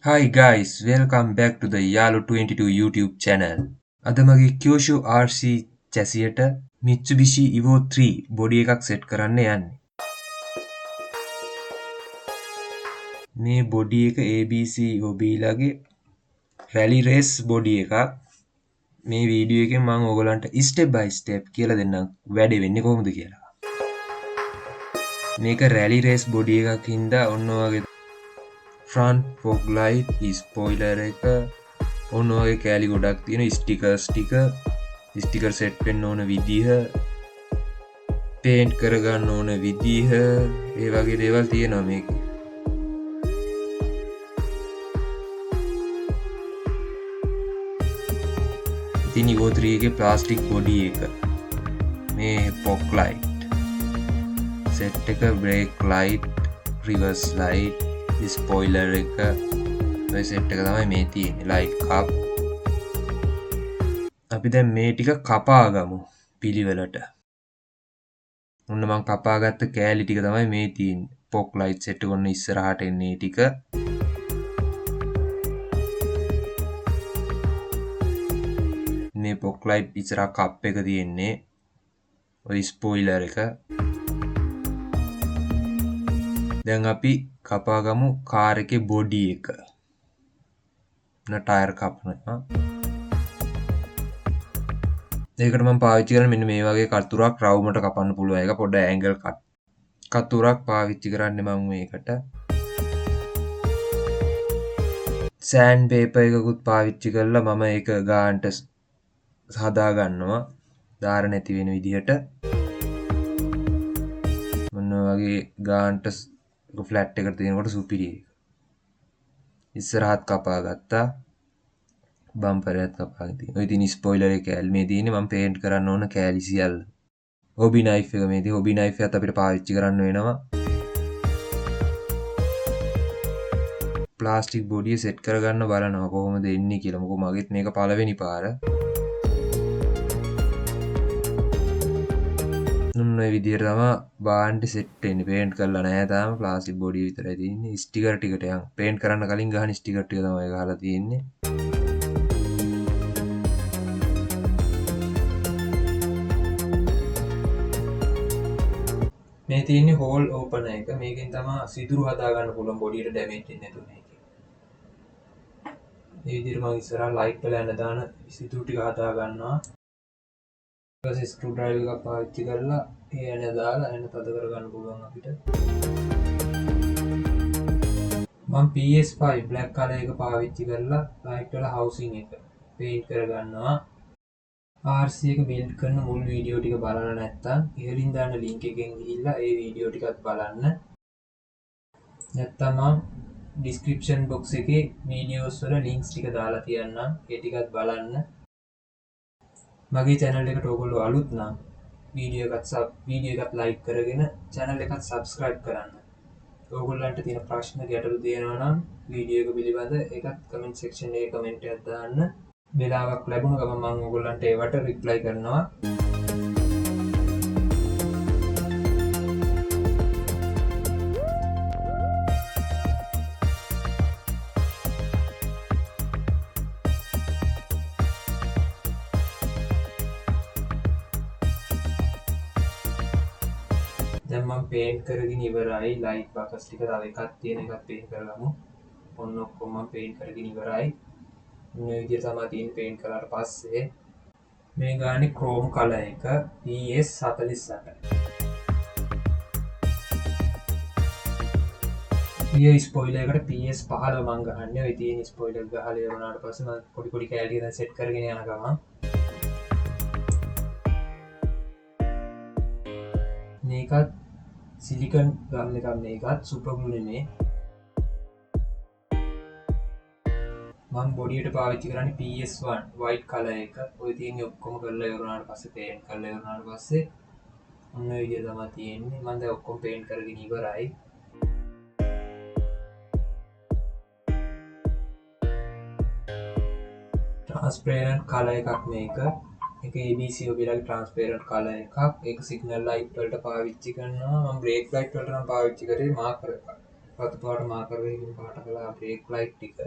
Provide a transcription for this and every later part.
Hi guys, welcome back to the Yalo 22 YouTube channel. අද මගේ Kyosho RC චැසියට Mitsubishi Evo 3 body එකක් set කරන්න යන්නේ. මේ බොඩි එක ABC ඔබීලාගේ රැලි රේස් බොඩි එකක්. මේ වීඩියෝ එකෙන් මම ඔයගලන්ට ස්ටෙප් බයි ස්ටෙප් කියලා දෙන්නම් වැඩේ වෙන්නේ කොහොමද කියලා. මේක රැලි රේස් බොඩි එකක් හින්දා ඔන්න ඔයගේ front fog light spoiler එක ඔන්න ඔය කෑලි ගොඩක් තියෙන ස්ටිකර් සෙට් වෙන්න ඕන විදිහ පේන්ට් කරගන්න ඕන විදිහ ඒ වගේ දේවල් තියෙනවා මේකේ. ඉතින් Evo 3 එකේ ප්ලාස්ටික් බොඩි එක මේ fog light සෙට් එක brake light reverse light spoiler එක ඔය සෙට් එක තමයි මේ තියෙන්නේ light cup. අපි දැන් මේ ටික කපා ගමු පිළිවෙලට. ඔන්න මම කපාගත්ත කෑලි ටික තමයි මේ තියෙන්නේ. fog light set එක ඔන්න ඉස්සරහට එන්නේ ටික. මේ fog light ඉස්සරහ කප් එක තියෙන්නේ. ඔය spoiler එක. දැන් අපි කපා ගමු කාර් එකේ බොඩි එක. ටයර් කපනවා. ඒකට මම පාවිච්චි කරන්නේ මෙන්න මේ වගේ කතුරක් රවුමට කපන්න පුළුවන් එක පොඩ ඇන්ගල් කතුරක් පාවිච්චි කරන්නේ මම මේකට. සෑන්ඩ් පේපර් එකකුත් පාවිච්චි කරලා මම ඒක ගානට හදා ගන්නවා. දාර නැති වෙන විදිහට. මොන වගේ ගානට ෆ්ලැට් එකට තියෙනකොට සුපිරි එක. ඉස්සරහත් කපා ගත්තා. බම්පර් එකත් කපාගෙන තියෙනවා. ඔය තියෙන ස්පොයිලර් එක කෑලි මේ තියෙන්නේ මම පේන්ට් කරන්න ඕන කෑලි සියල්ල. හොබි නයිෆ් එක මේ තියෙන්නේ. හොබි නයිෆ් එකත් අපිට පාවිච්චි කරන්න වෙනවා. ප්ලාස්ටික් බොඩිය සෙට් කරගන්න බලනවා කොහොමද එන්නේ කියලා. මොකද මගෙත් මේක පළවෙනි පාර. ඔය විදිහට තමයි බාන්ඩ් සෙට් වෙන්නේ. පේන්ට් කරලා නැහැ තාම. ප්ලාස්ටික් බොඩිය විතරයි තියෙන්නේ. ස්ටිකර් ටිකට යන්. පේන්ට් කරන්න කලින් ගහන ස්ටිකර් ටික තමයි ගහලා තියෙන්නේ. මේ තියෙන්නේ හෝල් ඕපනර් එක. මේකෙන් තමයි සිදුරු හදා ගන්න පුළුවන් බොඩියට ඩැමේජ් වෙන්නේ නැතුව මේකේ. මේ විදිහට මම ඉස්සරහා ලයිට් වල යන දාන සිදුරු ටික හදා ගන්නවා. ඊට පස්සේ ස්ක්‍රූ ඩ්‍රයිවර් එකක් පාවිච්චි කරලා ඒ ඇන දාලා ඇන තද කරගන්න පුළුවන් අපිට. මම PS5 black color එක පාවිච්චි කරලා ලයිට් වල housing එක පේන්ට් කරගන්නවා. RC එක බිල්ඩ් කරන මුල් වීඩියෝ ටික බලන්න නැත්නම් ඉහළින් දාන link එකෙන් ගිහිල්ලා ඒ වීඩියෝ ටිකත් බලන්න. නැත්නම් මම description box එකේ videos වල links ටික දාලා තියන්නම්. ඒ ටිකත් බලන්න. මගේ channel එකට ඔයගොල්ලෝ අලුත් නම් වීඩියෝ එකත් like කරගෙන channel එකත් subscribe කරන්න. ඔයගොල්ලන්ට තියෙන ප්‍රශ්න ගැටලු තියෙනවා නම් වීඩියෝ එක පිළිබඳ ඒකත් comment section එකේ comment එකක් දාන්න. වෙලාවක් ලැබුණ ගමන් මම ඔයගොල්ලන්ට ඒවට reply කරනවා. දැන් මම පේන්ට් කරගෙන ඉවරයි. ලයිට් බකස් ටික තව එකක් තියෙන එකත් පේන්ට් කරගමු. ඔන්න ඔක්කොම මම පේන්ට් කරගෙන ඉවරයි. මේ විදිහට තමයි තියෙන්නේ පේන්ට් කරාට පස්සේ. මේ ගානේ ක්‍රෝම් කලර් එක PS48. ඊයේ ස්පොයිලර් එකට PS15 මම ගහන්නේ. ඔය තියෙන ස්පොයිලර් ගහලා ඉවරනාට පස්සේ මම පොඩි කෑලි දැන් සෙට් කරගෙන යන ගමන් මේකත් සිලිකන් ගම් එකක්. මේකත් සුපර් ග්ලූ නෙමේ. මම බොඩියට පාවිච්චි කරන්නේ PS1 white color එක. ඔය තියෙන්නේ ඔක්කොම කරලා ඉවරනාට පස්සේ පේන්ට් කරලා ඉවරනාට පස්සේ ඔන්න ඔය විදිහ තමයි තියෙන්නේ. මම දැන් ඔක්කොම පේන්ට් කරගෙන ඉවරයි. transparent color එකක් මේක. ඒක ABC ඔබිලාගේ transparent color එකක්. ඒක signal light වලට පාවිච්චි කරනවා. මම brake light වලට නම් පාවිච්චි කරේ marker එකක්. රතු පාට මාකර් එකකින් පාට කළා බ්‍රේක් ලයිට් ටික.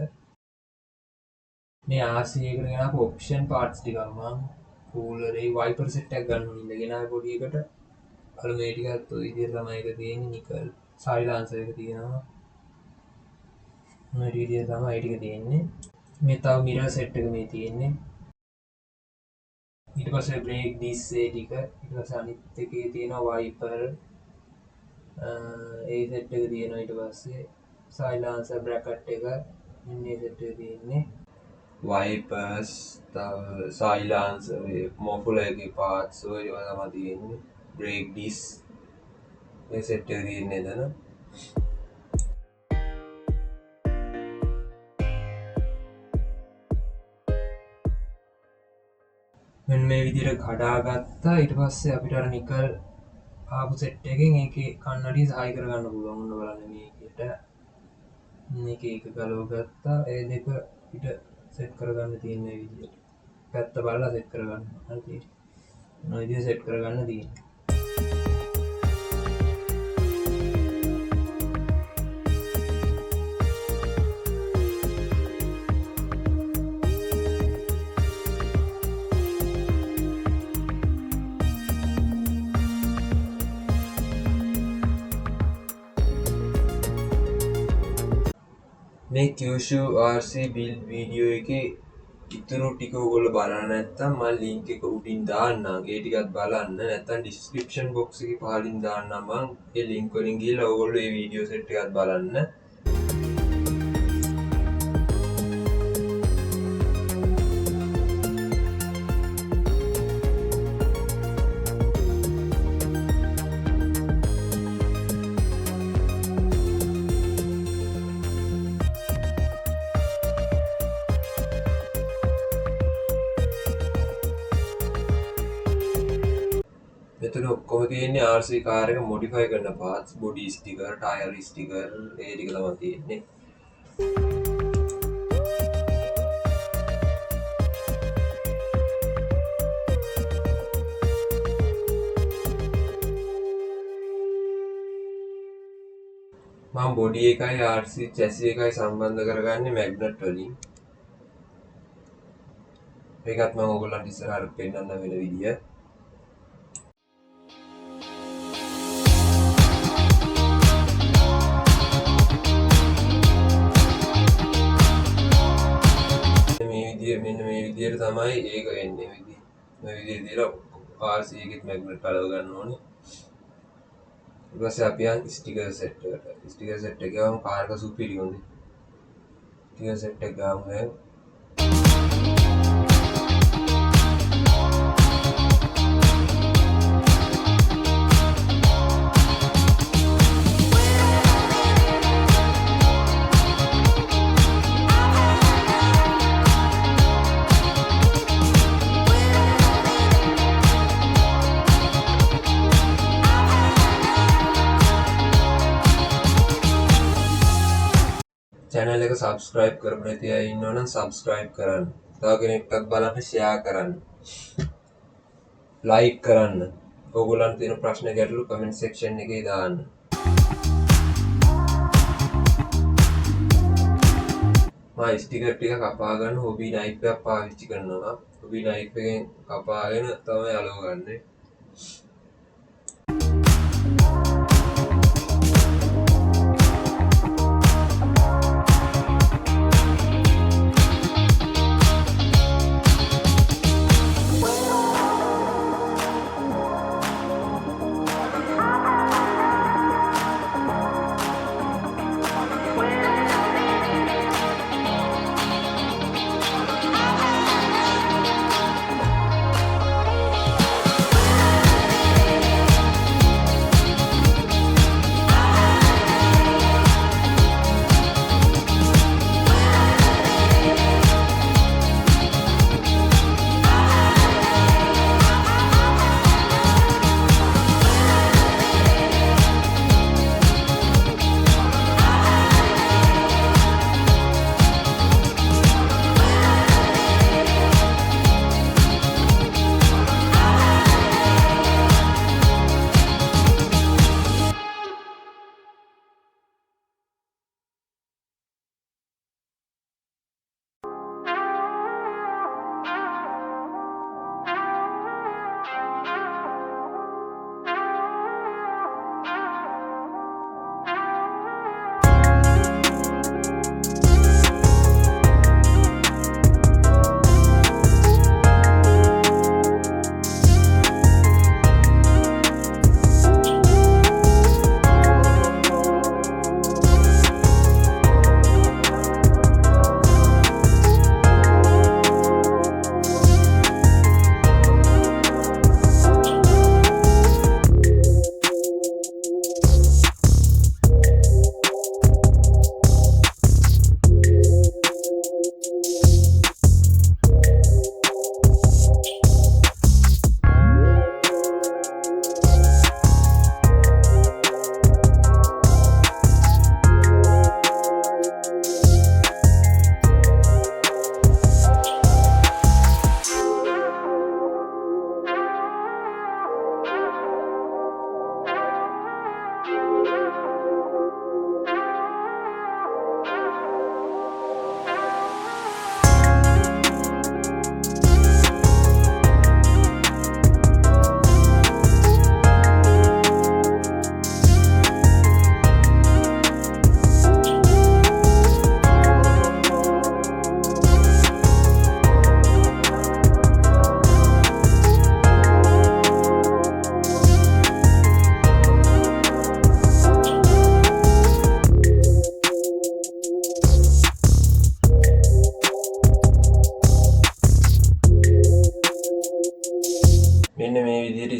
මේ RC එකට ගෙනාපු ඔප්ෂන් පාර්ට්ස් ටික මම කූලරේ වයිපර් සෙට් එකක් ගන්න ඕනේ ගෙනාවේ පොඩි එකට. අර මේ ටිකත් ඔය විදිහට තමයි ඒක තියෙන්නේ නිකල් සයිලන්සර් එක තියෙනවා. මේ විදිහට තමයි ඒ ටික තියෙන්නේ. මේ තව මිරර් සෙට් එක මේ තියෙන්නේ. ඊට පස්සේ බ්‍රේක් ඩිස් ඒ ටික ඊට පස්සේ අනිත් එකේ තියෙනවා වයිපර් ඒ සෙට් එක තියෙනවා. ඊට පස්සේ සයිලන්සර් බ්‍රැකට් එක මෙන්න මේ සෙට් එක තියෙන්නේ. වයිපර්ස් තව සයිලන්සර් මොෆුලර් එකේ පාර්ට්ස් ඔය ඒවා තමයි තියෙන්නේ. බ්‍රේක් ඩිස් මේ සෙට් එක තියෙන්නේ එතන. මෙන්න මේ විදිහට කඩාගත්තා. ඊට පස්සේ අපිට අර නිකල් ආපු සෙට් එකෙන් ඒකේ කන්නඩිය සහාය කරගන්න පුළුවන්. ඔන්න බලන්න මේකට මේක එක ගලව ගත්තා. ඒ දෙක පිට සෙට් කරගන්න තියෙන මේ විදිහට. පැත්ත බලලා සෙට් කරගන්න. හරිද? ඔය විදිහට සෙට් කරගන්න තියෙනවා. මේ Kyushu RC build වීඩියෝ එකේ ඉතුරු ටික ඔයගොල්ලෝ බලන්න නැත්නම් මම link එක උඩින් දාන්නම්. ඒ ටිකත් බලන්න. නැත්නම් description box එකේ පහලින් දාන්නම් මම. ඒ link වලින් ගිහලා ඔයගොල්ලෝ මේ වීඩියෝ සෙට් එකත් බලන්න. මෙතන ඔක්කොම තියෙන්නේ RC කාර් එක මොඩිෆයි කරන parts, body sticker, tyre sticker ඒ ටික තමයි තියෙන්නේ. මම බොඩි එකයි RC chassis එකයි සම්බන්ධ කරගන්නේ මැග්නට් වලින්. ඒකත් මම ඔයගොල්ලන්ට ඉස්සරහට පෙන්නන්න වෙන විදිය. මෙන්න මේ විදිහට තමයි ඒක වෙන්නේ. මේ විදිහට දීලා RC එකෙත් මැග්නට් කලව ගන්න ඕනේ. ඊට පස්සේ අපි යන් ස්ටිකර් සෙට් එකට. ස්ටිකර් සෙට් එක ගාම කාර් එක සුපිරි හොඳයි. ස්ටිකර් සෙට් එක ගාම දැන් channel එක subscribe කරපු නැති අය ඉන්නවනම් subscribe කරන්න. තව කෙනෙක්ටත් බලන්න share කරන්න. like කරන්න. ඕගොල්ලන්ට තියෙන ප්‍රශ්න ගැටලු comment section එකේ දාන්න. මම ස්ටිකර් ටික කපා ගන්න hobby knife එකක් පාවිච්චි කරනවා. hobby knife එකෙන් කපාගෙන තමයි අලව ගන්නේ.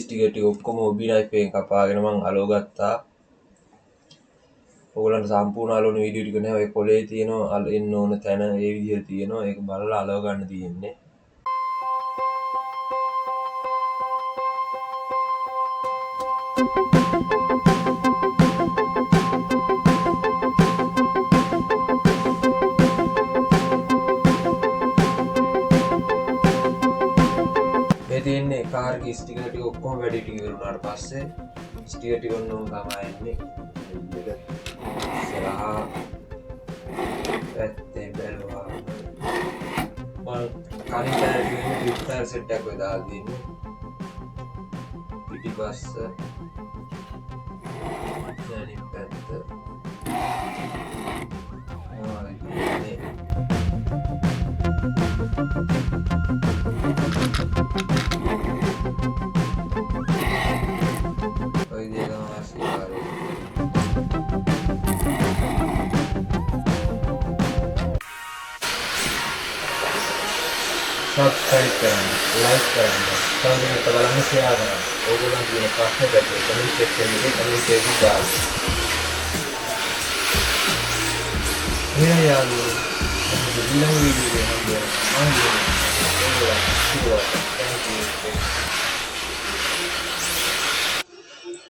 ටික ඔක්කොම ඔබි නයිෆ් එකෙන් කපාගෙන මං අලෝ ගත්තා. ඔයගොල්ලන්ට සම්පූර්ණ අලෝන වීඩියෝ ටික නෑ. ඔය කොලේ තියෙනවා එන්න ඕන තැන ඒ විදිහට තියෙනවා. ඒක බලලා අලව ගන්න තියෙන්නේ. මේ තියෙන්නේ කාර් කී ස්ටිකර් ටික ඔක්කොම වැඩි ටික කරුණාට පස්සේ ස්ටිකර් ටික ඔන්න තමයි එන්නේ. ඉස්සරහා පැත්තේ බැලුවා මම කලින් ටයර් ටයර් සෙට් එකක් ඔය දාලා දෙන්නේ. පිටිපස්ස දැනි පැත්ත ඔය දේ තමයි ආශිර්වාදේ. සබ්ස්ක්‍රයිබ් කරන්න, ලයික් කරන්න, කමෙන්ට් බලන්න, ෂෙයා කරන්න. ඕගොල්ලන් කියන ප්‍රශ්න ගැටලු කමෙන්ට් සෙක්ෂන් එකේ කමෙන්ට් එකක් දාන්න. එහෙනම් යාළුවෝ ඊළඟ වීඩියෝ එකේ හම්බ වෙනවා. ආන්දේ. ඔයගොල්ලෝ thank you.